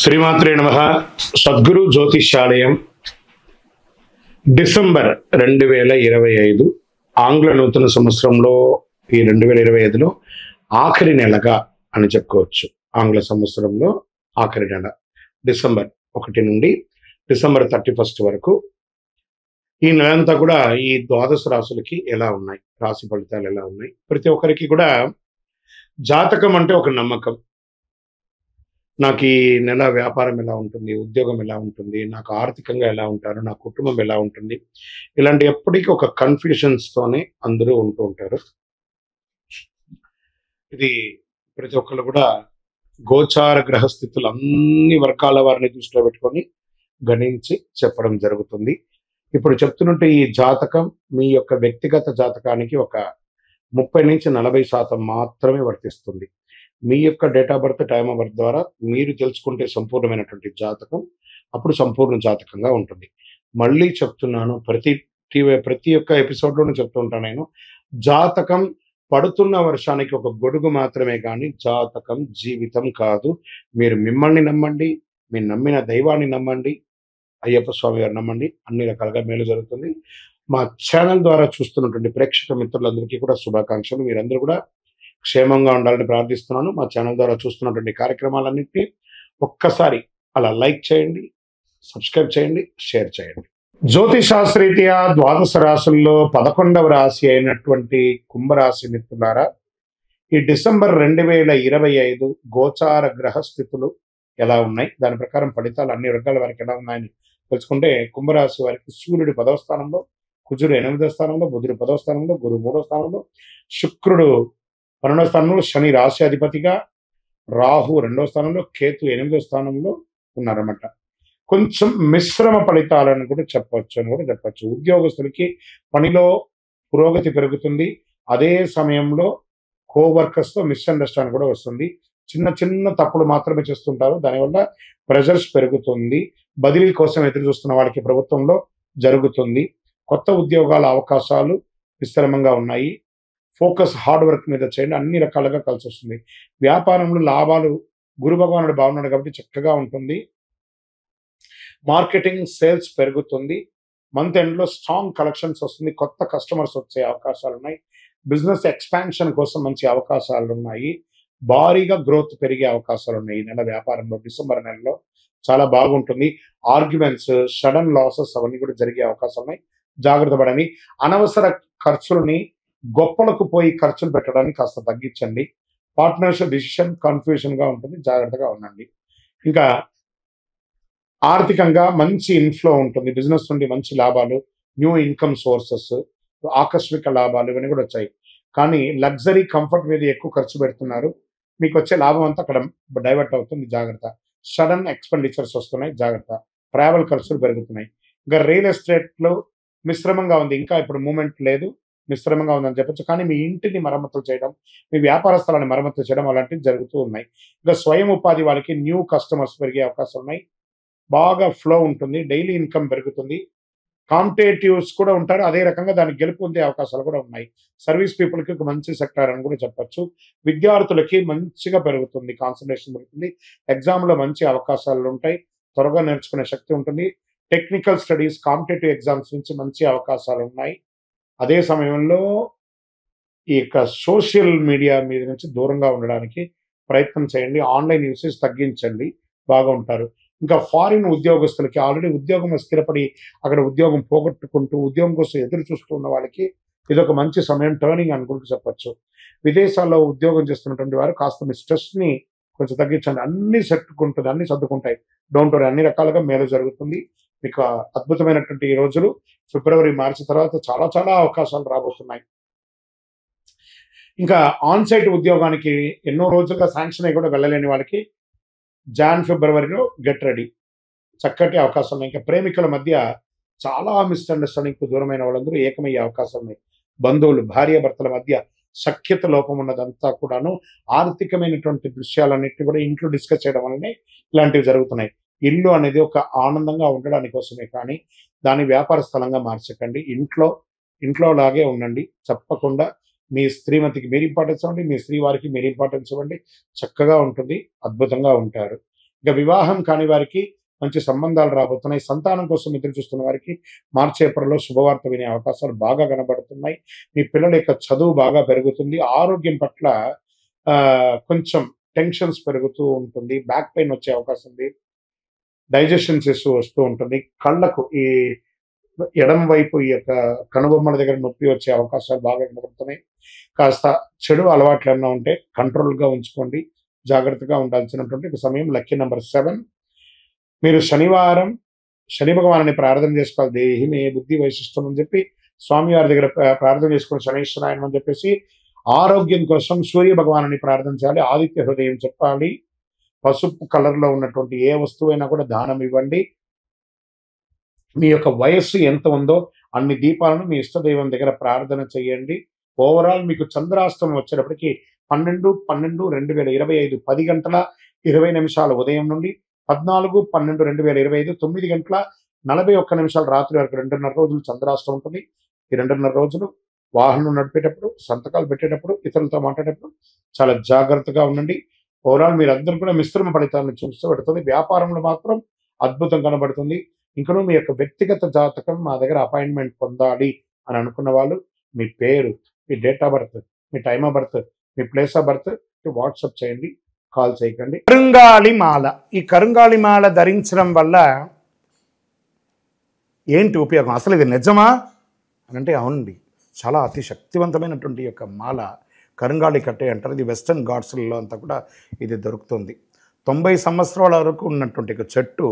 శ్రీమాత్రే నమః. సద్గురు జ్యోతిష్యాలయం డిసెంబర్ 2025 ఆంగ్ల నూతన సంవత్సరంలో ఈ 2025లో ఆఖరి నెలగా అని చెప్పుకోవచ్చు. ఆంగ్ల సంవత్సరంలో ఆఖరి నెల డిసెంబర్ 1 నుండి డిసెంబర్ 31 వరకు ఈ నెలంతా కూడా ఈ ద్వాదశ రాశులకి ఎలా ఉన్నాయి, రాశి ఫలితాలు ఎలా ఉన్నాయి, ప్రతి ఒక్కరికి కూడా జాతకం అంటే ఒక నమ్మకం. నాకు ఈ నెల వ్యాపారం ఎలా ఉంటుంది, ఉద్యోగం ఎలా ఉంటుంది, నాకు ఆర్థికంగా ఎలా ఉంటారు, నా కుటుంబం ఎలా ఉంటుంది, ఇలాంటి ఎప్పటికీ ఒక కన్ఫ్యూషన్స్తోనే అందరూ ఉంటూ ఉంటారు. ఇది ప్రతి ఒక్కళ్ళు కూడా గోచార గ్రహస్థితులు అన్ని వర్గాల వారిని దృష్టిలో పెట్టుకొని గణించి చెప్పడం జరుగుతుంది. ఇప్పుడు చెప్తున్నట్టు ఈ జాతకం మీ యొక్క వ్యక్తిగత జాతకానికి ఒక 30-40% మాత్రమే వర్తిస్తుంది. మీ యొక్క date of birth, time of birth ద్వారా మీరు తెలుసుకుంటే సంపూర్ణమైనటువంటి జాతకం అప్పుడు సంపూర్ణ జాతకంగా ఉంటుంది. మళ్ళీ చెప్తున్నాను, ప్రతి ఒక్క ఎపిసోడ్లోనూ చెప్తూ ఉంటాను నేను, జాతకం పడుతున్న వర్షానికి ఒక గొడుగు మాత్రమే కానీ జాతకం జీవితం కాదు. మీరు మిమ్మల్ని నమ్మండి, మీరు నమ్మిన దైవాన్ని నమ్మండి, అయ్యప్ప స్వామి గారు నమ్మండి, అన్ని రకాలుగా మేలు జరుగుతుంది. మా ఛానల్ ద్వారా చూస్తున్నటువంటి ప్రేక్షక మిత్రులందరికీ కూడా శుభాకాంక్షలు. మీరందరూ కూడా క్షేమంగా ఉండాలని ప్రార్థిస్తున్నాను. మా ఛానల్ ద్వారా చూస్తున్నటువంటి కార్యక్రమాలన్నింటినీ ఒక్కసారి అలా లైక్ చేయండి, సబ్స్క్రైబ్ చేయండి, షేర్ చేయండి. జ్యోతిశాస్త్రరీత్యా ద్వాదశ రాశుల్లో 11వ రాశి అయినటువంటి కుంభరాశి మిత్రులారా, ఈ డిసెంబర్ 2025 గోచార గ్రహస్థితులు ఎలా ఉన్నాయి, దాని ప్రకారం ఫలితాలు అన్ని వర్గాల వారికి ఎలా ఉన్నాయని తెలుసుకుంటే, కుంభరాశి వారికి సూర్యుడు 10వ స్థానంలో, కుజుడు 8వ స్థానంలో, బుధుడు 10వ స్థానంలో, గురువు 3వ స్థానంలో, శుక్రుడు 12వ స్థానంలో, శని రాశి అధిపతిగా, రాహు 2వ స్థానంలో, కేతు 8వ స్థానంలో ఉన్నారన్నమాట. కొంచెం మిశ్రమ ఫలితాలను కూడా చెప్పచ్చు. ఉద్యోగస్తులకి పనిలో పురోగతి పెరుగుతుంది. అదే సమయంలో కోవర్కర్స్తో మిస్అండర్స్టాండ్ కూడా వస్తుంది. చిన్న చిన్న తప్పులు మాత్రమే చేస్తుంటారు, దానివల్ల ప్రెజర్స్ పెరుగుతుంది. బదిలీ కోసం ఎదురు చూస్తున్న వాళ్ళకి ప్రభుత్వంలో జరుగుతుంది. కొత్త ఉద్యోగాల అవకాశాలు విస్తరంగా ఉన్నాయి. ఫోకస్ హార్డ్ వర్క్ మీద చేయండి, అన్ని రకాలుగా కలిసి వస్తుంది. వ్యాపారంలో లాభాలు, గురు భగవానుడు బాగున్నాడు కాబట్టి చక్కగా ఉంటుంది. మార్కెటింగ్ సేల్స్ పెరుగుతుంది. మంత్ ఎండ్లో స్ట్రాంగ్ కలెక్షన్స్ వస్తుంది. కొత్త కస్టమర్స్ వచ్చే అవకాశాలు ఉన్నాయి. బిజినెస్ ఎక్స్పాన్షన్ కోసం మంచి అవకాశాలు ఉన్నాయి. భారీగా గ్రోత్ పెరిగే అవకాశాలు ఉన్నాయి. ఈ నెల వ్యాపారంలో డిసెంబర్ నెలలో చాలా బాగుంటుంది. ఆర్గ్యుమెంట్స్, సడన్ లాసెస్ అవన్నీ కూడా జరిగే అవకాశాలు ఉన్నాయి. జాగ్రత్త పడండి. అనవసర ఖర్చులని గొప్పలకు పోయి ఖర్చులు పెట్టడానికి కాస్త తగ్గించండి. పార్ట్నర్షిప్ డిసిషన్ కన్ఫ్యూజన్గా ఉంటుంది, జాగ్రత్తగా ఉండండి. ఇంకా ఆర్థికంగా మంచి ఇన్ఫ్లో ఉంటుంది. బిజినెస్ నుండి మంచి లాభాలు, న్యూ ఇన్కమ్ సోర్సెస్, ఆకస్మిక లాభాలు ఇవన్నీ కూడా వచ్చాయి. కానీ లగ్జరీ కంఫర్ట్ మీద ఎక్కువ ఖర్చు పెడుతున్నారు. మీకు వచ్చే లాభం అంతా అక్కడ డైవర్ట్ అవుతుంది, జాగ్రత్త. సడన్ ఎక్స్పెండిచర్స్ వస్తున్నాయి, జాగ్రత్త. ట్రావెల్ ఖర్చులు పెరుగుతున్నాయి. ఇంకా రియల్ ఎస్టేట్లో మిశ్రమంగా ఉంది, ఇంకా ఇప్పుడు మూమెంట్ లేదు, మిశ్రమంగా ఉందని చెప్పచ్చు. కానీ మీ ఇంటిని మరమ్మతులు చేయడం, మీ వ్యాపార స్థలాన్ని మరమ్మతులు చేయడం అలాంటివి జరుగుతూ ఉన్నాయి. ఇంకా స్వయం ఉపాధి వాళ్ళకి న్యూ కస్టమర్స్ పెరిగే అవకాశం ఉన్నాయి. బాగా ఫ్లో ఉంటుంది, డైలీ ఇన్కమ్ పెరుగుతుంది. కాంపిటేటివ్స్ కూడా ఉంటారు, అదే రకంగా దానికి గెలుపు పొందే అవకాశాలు కూడా ఉన్నాయి. సర్వీస్ పీపుల్కి ఒక మంచి సెక్టార్ అని కూడా చెప్పచ్చు. విద్యార్థులకి మంచిగా పెరుగుతుంది, కాన్సన్ట్రేషన్ పెరుగుతుంది. ఎగ్జామ్లో మంచి అవకాశాలు ఉంటాయి, త్వరగా నేర్చుకునే శక్తి ఉంటుంది. టెక్నికల్ స్టడీస్, కాంపిటేటివ్ ఎగ్జామ్స్ నుంచి మంచి అవకాశాలు ఉన్నాయి. అదే సమయంలో ఈ యొక్క సోషల్ మీడియా మీద నుంచి దూరంగా ఉండడానికి ప్రయత్నం చేయండి. ఆన్లైన్ యూసేజ్ తగ్గించండి, బాగా ఉంటారు. ఇంకా ఫారిన్ ఉద్యోగస్తులకి ఆల్రెడీ ఉద్యోగం స్థిరపడి అక్కడ ఉద్యోగం పోగొట్టుకుంటూ ఉద్యోగం కోసం ఎదురు చూస్తున్న వాళ్ళకి ఇదొక మంచి సమయం, టర్నింగ్ అనుకుంటూ చెప్పచ్చు. విదేశాల్లో ఉద్యోగం చేస్తున్నటువంటి వారు కాస్త మీ స్ట్రెస్ని కొంచెం తగ్గించండి. అన్ని సెట్టుకుంటుంది, అన్ని సర్దుకుంటాయి. డోంట్ వరీ, అన్ని రకాలుగా మేలు జరుగుతుంది. మీకు అద్భుతమైనటువంటి ఈ రోజులు ఫిబ్రవరి, మార్చి తర్వాత చాలా చాలా అవకాశాలు రాబోతున్నాయి. ఇంకా ఆన్ సైట్ ఉద్యోగానికి ఎన్నో రోజులుగా శాంక్షన్ అయ్యి కూడా వెళ్ళలేని వాళ్ళకి ఫిబ్రవరిలో గెట్ రెడీ, చక్కటి అవకాశం ఉన్నాయి. ఇంకా ప్రేమికుల మధ్య చాలా మిస్అండర్స్టాండింగ్కు దూరమైన వాళ్ళందరూ ఏకమయ్యే అవకాశం ఉన్నాయి. బంధువులు, భార్యాభర్తల మధ్య సఖ్యత లోపం ఉన్నదంతా కూడాను ఆర్థికమైనటువంటి దృశ్యాలన్నింటినీ కూడా ఇంట్లో డిస్కస్ చేయడం వల్లనే ఇలాంటివి జరుగుతున్నాయి. ఇల్లు అనేది ఒక ఆనందంగా ఉండడానికి కోసమే కానీ దాని వ్యాపార స్థలంగా మార్చకండి. ఇంట్లో లాగే ఉండండి. తప్పకుండా మీ శ్రీమతికి మీరు ఇంపార్టెన్స్ ఇవ్వండి, మీ శ్రీ వారికి మీరు ఇంపార్టెన్స్ ఇవ్వండి. చక్కగా ఉంటుంది, అద్భుతంగా ఉంటారు. ఇక వివాహం కాని వారికి మంచి సంబంధాలు రాబోతున్నాయి. సంతానం కోసం ఎదురు చూస్తున్న వారికి మార్చి, ఏప్రిల్‌లో శుభవార్త వినే అవకాశాలు బాగా కనబడుతున్నాయి. మీ పిల్లల యొక్క చదువు బాగా పెరుగుతుంది. ఆరోగ్యం పట్ల కొంచెం టెన్షన్స్ పెరుగుతూ ఉంటుంది. బ్యాక్ పెయిన్ వచ్చే అవకాశం ఉంది. డైజెషన్స్ ఇష్యూ వస్తూ ఉంటుంది. కళ్ళకు ఈ ఎడమ వైపు ఈ యొక్క కనుబొమ్మల దగ్గర నొప్పి వచ్చే అవకాశాలు బాగా కనబడుతున్నాయి. కాస్త చెడు అలవాట్లు ఏమన్నా ఉంటే కంట్రోల్‌గా ఉంచుకోండి. జాగ్రత్తగా ఉండాల్సినటువంటి ఒక సమయం. Lucky number 7. మీరు శనివారం శని భగవానుని ప్రార్థన చేసుకోవాలి. దేహి మే బుద్ధి వైశిష్టం అని చెప్పి స్వామివారి దగ్గర ప్రార్థన చేసుకొని శనీశ్వరాయనం అని చెప్పేసి ఆరోగ్యం కోసం సూర్య భగవానుని ప్రార్థన చేయాలి. ఆదిత్య హృదయం చెప్పాలి. పసుపు కలర్‌లో ఉన్నటువంటి ఏ వస్తువైనా కూడా దానం ఇవ్వండి. మీ యొక్క వయస్సు ఎంత ఉందో అన్ని దీపాలను మీ ఇష్టదైవం దగ్గర ప్రార్థన చేయండి. ఓవరాల్ మీకు చంద్రాష్టమం వచ్చేటప్పటికి 12/12/2025 10 గంటల 20 నిమిషాలు ఉదయం నుండి 14/12/2025 9 గంటల 41 నిమిషాలు రాత్రి వరకు 2.5 రోజులు చంద్రాష్టమం ఉంటుంది. ఈ 2.5 రోజులు వాహనం నడిపేటప్పుడు, సంతకాలు పెట్టేటప్పుడు, ఇతరులతో మాట్లాడేటప్పుడు చాలా జాగ్రత్తగా ఉండండి. ఓవరాల్ మీరందరూ కూడా మిశ్రమ ఫలితాలను చూస్తబడుతుంది. వ్యాపారంలో మాత్రం అద్భుతం కనబడుతుంది. ఇంకనూ మీ యొక్క వ్యక్తిగత జాతకం మా దగ్గర అపాయింట్మెంట్ పొందాలి అని అనుకున్న వాళ్ళు మీ పేరు, మీ డేట్ ఆఫ్ బర్త్, మీ టైమ్ ఆఫ్ బర్త్, మీ ప్లేస్ ఆఫ్ బర్త్ వాట్సాప్ చేయండి, కాల్ చేయకండి. కరుంగాళి మాల. ఈ కరుంగాళి మాల ధరించడం వల్ల ఏంటి ఉపయోగం? అసలు ఇది నిజమా అని అంటే అవునండి, చాలా అతి శక్తివంతమైనటువంటి యొక్క మాల కరుంగాళి కట్టే అంటారు. ఇది వెస్టర్న్ ఘాట్స్లలో అంతా కూడా ఇది దొరుకుతుంది. 90 సంవత్సరాల వరకు ఉన్నటువంటి ఒక చెట్టు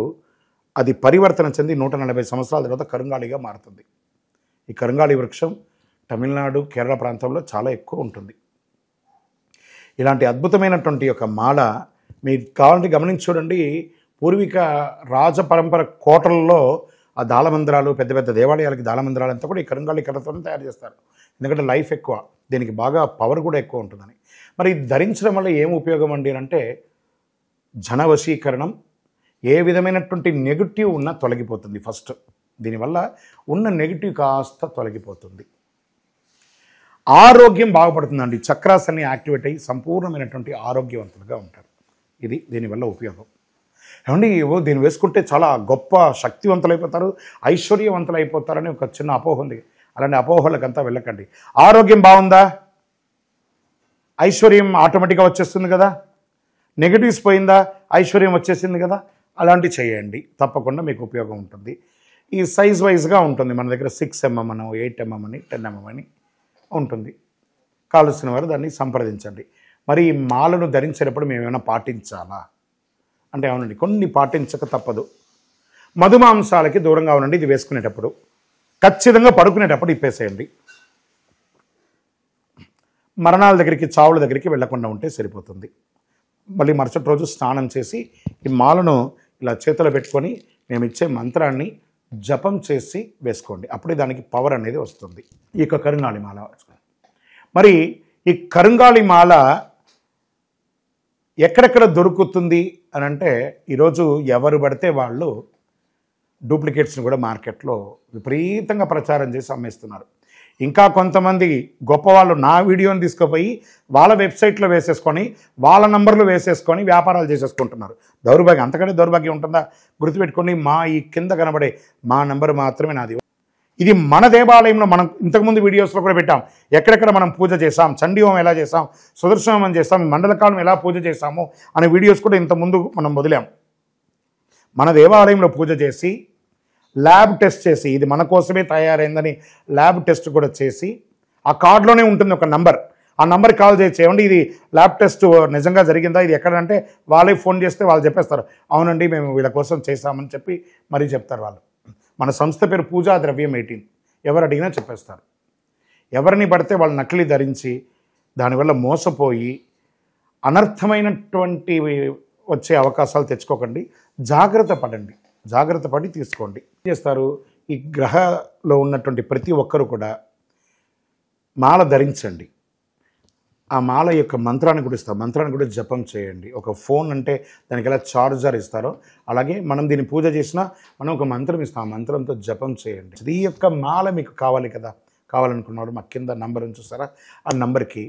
అది పరివర్తన చెంది 140 సంవత్సరాల తర్వాత కరుంగాళిగా మారుతుంది. ఈ కరుంగాళి వృక్షం తమిళనాడు, కేరళ ప్రాంతంలో చాలా ఎక్కువ ఉంటుంది. ఇలాంటి అద్భుతమైనటువంటి యొక్క మాల మీరు కావాలంటే గమనించి చూడండి. పూర్వీక రాజ పరంపర కోటలలో ఆ దాళమందిరాలు, పెద్ద పెద్ద దేవాలయాలకి దాళమందిరాలు అంతా కూడా ఈ కరుంగాళి కర్రతోనే తయారు చేస్తారు. ఎందుకంటే లైఫ్ ఎక్కువ, దీనికి బాగా పవర్ కూడా ఎక్కువ ఉంటుందని. మరి ఇది ధరించడం వల్ల ఏం ఉపయోగం అండి అంటే జన వశీకరణం, ఏ విధమైనటువంటి నెగిటివ్ ఉన్నా తొలగిపోతుంది. ఫస్ట్ దీనివల్ల ఉన్న నెగిటివ్ కాస్త తొలగిపోతుంది. ఆరోగ్యం బాగుపడుతుందండి. చక్రాస్ అన్ని యాక్టివేట్ అయ్యి సంపూర్ణమైనటువంటి ఆరోగ్యవంతులుగా ఉంటారు. ఇది దీనివల్ల ఉపయోగం. ఏమండి దీన్ని వేసుకుంటే చాలా గొప్ప శక్తివంతులైపోతారు, ఐశ్వర్యవంతులు అయిపోతారని ఒక చిన్న అపోహ ఉంది. అలాంటి అపోహలకంతా వెళ్ళకండి. ఆరోగ్యం బాగుందా, ఐశ్వర్యం ఆటోమేటిక్గా వచ్చేస్తుంది కదా. నెగిటివ్స్ పోయిందా, ఐశ్వర్యం వచ్చేసింది కదా. అలాంటివి చేయండి, తప్పకుండా మీకు ఉపయోగం ఉంటుంది. ఈ సైజ్ వైజ్గా ఉంటుంది. మన దగ్గర 6 mm అని, 8 mm అని, 10 mm అని ఉంటుంది. కావలసిన వారు దాన్ని సంప్రదించండి. మరి ఈ మాలను ధరించేటప్పుడు మేము ఏమైనా పాటించాలా అంటే అవునండి, కొన్ని పాటించక తప్పదు. మధుమాంసాలకి దూరంగా ఉండండి. ఇది వేసుకునేటప్పుడు ఖచ్చితంగా పడుకునేటప్పుడు ఇప్పేసేయండి. మరణాల దగ్గరికి, చావుల దగ్గరికి వెళ్లకుండా ఉంటే సరిపోతుంది. మళ్ళీ మరుసటి రోజు స్నానం చేసి ఈ మాలను ఇలా చేతిలో పెట్టుకొని మేము ఇచ్చే మంత్రాన్ని జపం చేసి వేసుకోండి. అప్పుడే దానికి పవర్ అనేది వస్తుంది. ఈ యొక్క కరుంగాళి మాల. మరి ఈ కరుంగాళి మాల ఎక్కడెక్కడ దొరుకుతుంది అని అంటే ఈరోజు ఎవరు పడితే వాళ్ళు డూప్లికేట్స్ని కూడా మార్కెట్లో విపరీతంగా ప్రచారం చేసి అమ్మేస్తున్నారు. ఇంకా కొంతమంది గొప్పవాళ్ళు నా వీడియోని తీసుకుపోయి వాళ్ళ వెబ్సైట్లో వేసేసుకొని వాళ్ళ నంబర్లు వేసేసుకొని వ్యాపారాలు చేసేసుకుంటున్నారు. దౌర్భాగ్యం, అంతకంటే దౌర్భాగ్యం ఉంటుందా? గుర్తుపెట్టుకొని మా ఈ కింద కనబడే మా నంబర్ మాత్రమే నాది. ఇది మన దేవాలయంలో మనం ఇంతకుముందు వీడియోస్లో కూడా పెట్టాం. ఎక్కడెక్కడ మనం పూజ చేసాం, చండీ హోమం ఎలా చేసాం, సుదర్శన హోమం చేసాం, మండలకాలం ఎలా పూజ చేసాము అనే వీడియోస్ కూడా ఇంతకుముందు మనం వదిలాం. మన దేవాలయంలో పూజ చేసి ల్యాబ్ టెస్ట్ చేసి ఇది మన కోసమే తయారైందని ల్యాబ్ టెస్ట్ కూడా చేసి ఆ కార్డులోనే ఉంటుంది ఒక నంబర్. ఆ నంబర్కి కాల్ చేసి ఏమండి ఇది ల్యాబ్ టెస్ట్ నిజంగా జరిగిందా, ఇది ఎక్కడంటే వాళ్ళే ఫోన్ చేస్తే వాళ్ళు చెప్పేస్తారు అవునండి మేము వీళ్ళ కోసం చేశామని చెప్పి మరీ చెప్తారు వాళ్ళు. మన సంస్థ పేరు పూజా ద్రవ్యం 18. ఎవరు అడిగినా చెప్పేస్తారు. ఎవరిని పడితే వాళ్ళు నకిలీ ధరించి దానివల్ల మోసపోయి అనర్థమైనటువంటి వచ్చే అవకాశాలు తెచ్చుకోకండి. జాగ్రత్త పడండి, జాగ్రత్త పడి తీసుకోండి. ఏం చేస్తారు, ఈ గ్రహలో ఉన్నటువంటి ప్రతి ఒక్కరు కూడా మాల ధరించండి. ఆ మాల యొక్క మంత్రాన్ని కూడా ఇస్తారు, మంత్రాన్ని కూడా జపం చేయండి. ఒక ఫోన్ అంటే దానికి ఎలా చార్జర్ ఇస్తారో అలాగే మనం దీన్ని పూజ చేసినా మనం ఒక మంత్రం ఇస్తాం, ఆ మంత్రంతో జపం చేయండి. ఈ యొక్క మాల మీకు కావాలి కదా, కావాలనుకున్నవాడు మా కింద నంబర్ చూస్తారా, ఆ నంబర్కి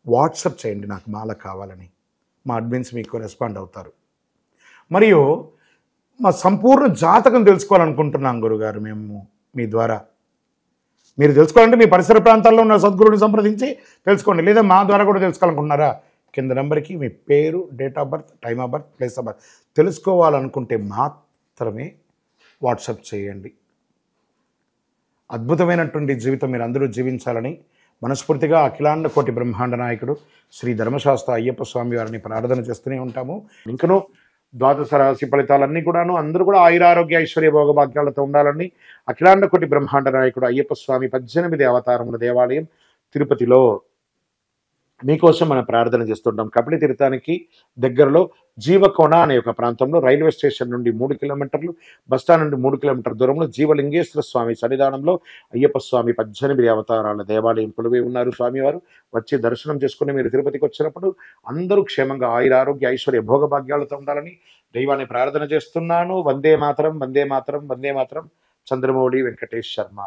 వాట్సాప్ చేయండి నాకు మాల కావాలని. మా అడ్మిన్స్ మీకు రెస్పాండ్ అవుతారు. మరియు మా సంపూర్ణ జాతకం తెలుసుకోవాలనుకుంటున్నాం గురుగారు మేము మీ ద్వారా. మీరు తెలుసుకోవాలంటే మీ పరిసర ప్రాంతాల్లో ఉన్న సద్గురుని సంప్రదించి తెలుసుకోండి, లేదా మా ద్వారా కూడా తెలుసుకోవాలనుకుంటున్నారా? కింద నెంబర్కి మీ పేరు, date of birth, time of birth, place of birth తెలుసుకోవాలనుకుంటే మాత్రమే వాట్సాప్ చేయండి. అద్భుతమైనటువంటి జీవితం మీరు అందరూ జీవించాలని మనస్ఫూర్తిగా అఖిలాండ కోటి బ్రహ్మాండ నాయకుడు శ్రీ ధర్మశాస్త్ర అయ్యప్ప స్వామి వారిని ప్రార్థన చేస్తూనే ఉంటాము. ఇంకనూ ద్వాదశ రాశి ఫలితాలన్నీ కూడాను అందరూ కూడా ఆయురారోగ్య ఐశ్వర్య భోగభాగ్యాలతో ఉండాలని అఖిలాండ కోటి బ్రహ్మాండ నాయకుడు అయ్యప్ప స్వామి 18 అవతారముల దేవాలయం తిరుపతిలో మీకోసం మనం ప్రార్థన చేస్తుంటాం. కపిలి తీర్థానికి దగ్గరలో జీవకోణ అనే ఒక ప్రాంతంలో రైల్వే స్టేషన్ నుండి 3 కిలోమీటర్లు, బస్టాండ్ నుండి 3 కిలోమీటర్ల దూరంలో జీవలింగేశ్వర స్వామి సన్నిధానంలో అయ్యప్ప స్వామి 18 అవతారాల దేవాలయం కొలువై ఉన్నారు. స్వామివారు వచ్చి దర్శనం చేసుకుని మీరు తిరుపతికి వచ్చినప్పుడు అందరూ క్షేమంగా ఆయురారోగ్య ఐశ్వర్య భోగభాగ్యాలతో ఉండాలని దైవాన్ని ప్రార్థన చేస్తున్నాను. వందే మాతరం, వందే మాతరం, వందే మాతరం. చంద్రమౌళి వెంకటేష్ శర్మ.